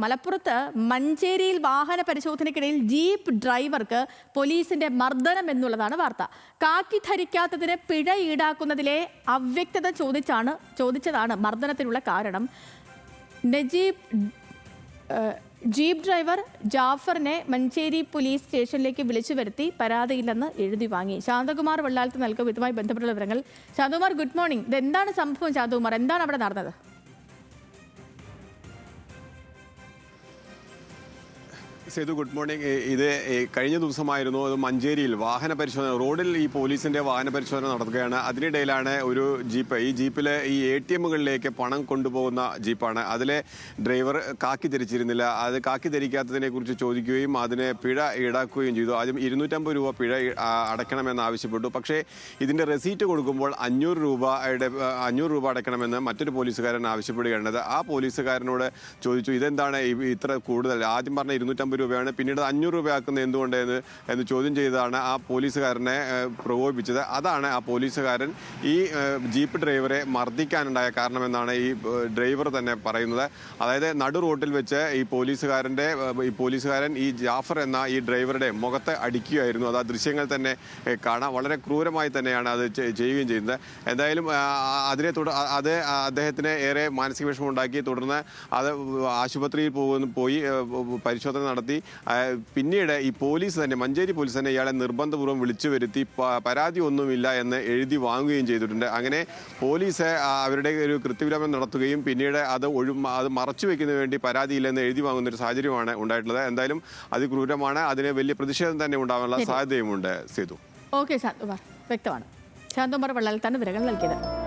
മലപ്പുറത്ത് മഞ്ചേരിയിൽ വാഹന പരിശോധനയ്ക്കിടയിൽ ജീപ്പ് ഡ്രൈവർക്ക് പോലീസിന്റെ മർദ്ദനം എന്നുള്ളതാണ് വാർത്ത. കാക്കി ധരിക്കാത്തതിന് പിഴ ഈടാക്കുന്നതിലെ അവ്യക്തത ചോദിച്ചതാണ് മർദ്ദനത്തിനുള്ള കാരണം. ജീപ്പ് ഡ്രൈവർ ജാഫറിനെ മഞ്ചേരി പോലീസ് സ്റ്റേഷനിലേക്ക് വിളിച്ചു വരുത്തി പരാതിയില്ലെന്ന് എഴുതി വാങ്ങി. ശാന്തകുമാർ വെള്ളാലത്ത് നൽകും ഇതുമായി ബന്ധപ്പെട്ട വിവരങ്ങൾ. Shanthakumar, good morning. ഇതെന്താണ് സംഭവം? ശാന്തകുമാർ, എന്താണ് അവിടെ നടന്നത്? Sethu, good morning. ഇത് കഴിഞ്ഞ ദിവസമായിരുന്നു. അത് മഞ്ചേരിയിൽ വാഹന പരിശോധന, റോഡിൽ ഈ പോലീസിന്റെ വാഹന പരിശോധന നടത്തുകയാണ്. അതിനിടയിലാണ് ഒരു ജീപ്പ്, ഈ ജീപ്പിൽ ഈ ATMകളിലേക്ക് പണം കൊണ്ടുപോകുന്ന ജീപ്പാണ്. അതിലെ ഡ്രൈവർ കാക്കി ധരിച്ചിരുന്നില്ല. അത് കാക്കി ധരിക്കാത്തതിനെ കുറിച്ച് ചോദിക്കുകയും അതിന് പിഴ ഈടാക്കുകയും ചെയ്തു. ആദ്യം 250 രൂപ പിഴ അടയ്ക്കണമെന്ന് ആവശ്യപ്പെട്ടു. പക്ഷേ ഇതിന്റെ റെസീറ്റ് കൊടുക്കുമ്പോൾ 500 രൂപ അടയ്ക്കണമെന്ന് മറ്റൊരു പോലീസുകാരൻ ആവശ്യപ്പെടുകയാണ്. ആ പോലീസുകാരനോട് ചോദിച്ചു, ഇതെന്താണ് ഇത്ര കൂടുതൽ? ആദ്യം പറഞ്ഞ 250 രൂപയാണ്, പിന്നീട് 500 രൂപയാക്കുന്നത് എന്തുകൊണ്ട് എന്ന് ചോദ്യം ചെയ്താണ് ആ പോലീസുകാരനെ പ്രകോപിപ്പിച്ചത്. അതാണ് ആ പോലീസുകാരൻ ഈ ജീപ്പ് ഡ്രൈവറെ മർദ്ദിക്കാനുണ്ടായ കാരണമെന്നാണ് ഈ ഡ്രൈവർ തന്നെ പറയുന്നത്. അതായത് നടു റോട്ടിൽ വെച്ച് ഈ പോലീസുകാരൻ ഈ ജാഫർ എന്ന ഈ ഡ്രൈവറുടെ മുഖത്ത് അടിക്കുകയായിരുന്നു. അത് ആ ദൃശ്യങ്ങൾ തന്നെ കാണാം. വളരെ ക്രൂരമായി തന്നെയാണ് അത് ചെയ്യുകയും ചെയ്യുന്നത്. എന്തായാലും അത് അദ്ദേഹത്തിന് ഏറെ മാനസിക വിഷമം ഉണ്ടാക്കി. തുടർന്ന് അത് ആശുപത്രിയിൽ പോയി പരിശോധന നടത്തി. പിന്നീട് ഈ പോലീസ് തന്നെ, മഞ്ചേരി പോലീസ് തന്നെ ഇയാളെ നിർബന്ധപൂർവ്വം വിളിച്ചു വരുത്തി പരാതി ഒന്നുമില്ല എന്ന് എഴുതി വാങ്ങുകയും ചെയ്തിട്ടുണ്ട്. അങ്ങനെ പോലീസ് അവരുടെ ഒരു കൃത്യവിലോപനം നടത്തുകയും പിന്നീട് അത് മറച്ചു വെക്കുന്നതിന് വേണ്ടി പരാതിയില്ലെന്ന് എഴുതി വാങ്ങുന്ന ഒരു സാഹചര്യമാണ് ഉണ്ടായിട്ടുള്ളത്. എന്തായാലും അതിക്രൂരമാണ്. അതിന് വലിയ പ്രതിഷേധം തന്നെ ഉണ്ടാകാനുള്ള സാധ്യതയുമുണ്ട്. സേതു. ഓക്കെ ശാന്തകുമാർ, വ്യക്തമാണ്. ശാന്തകുമാർ വെള്ളാലത്താണ് വിവരങ്ങൾ നൽകിയത്.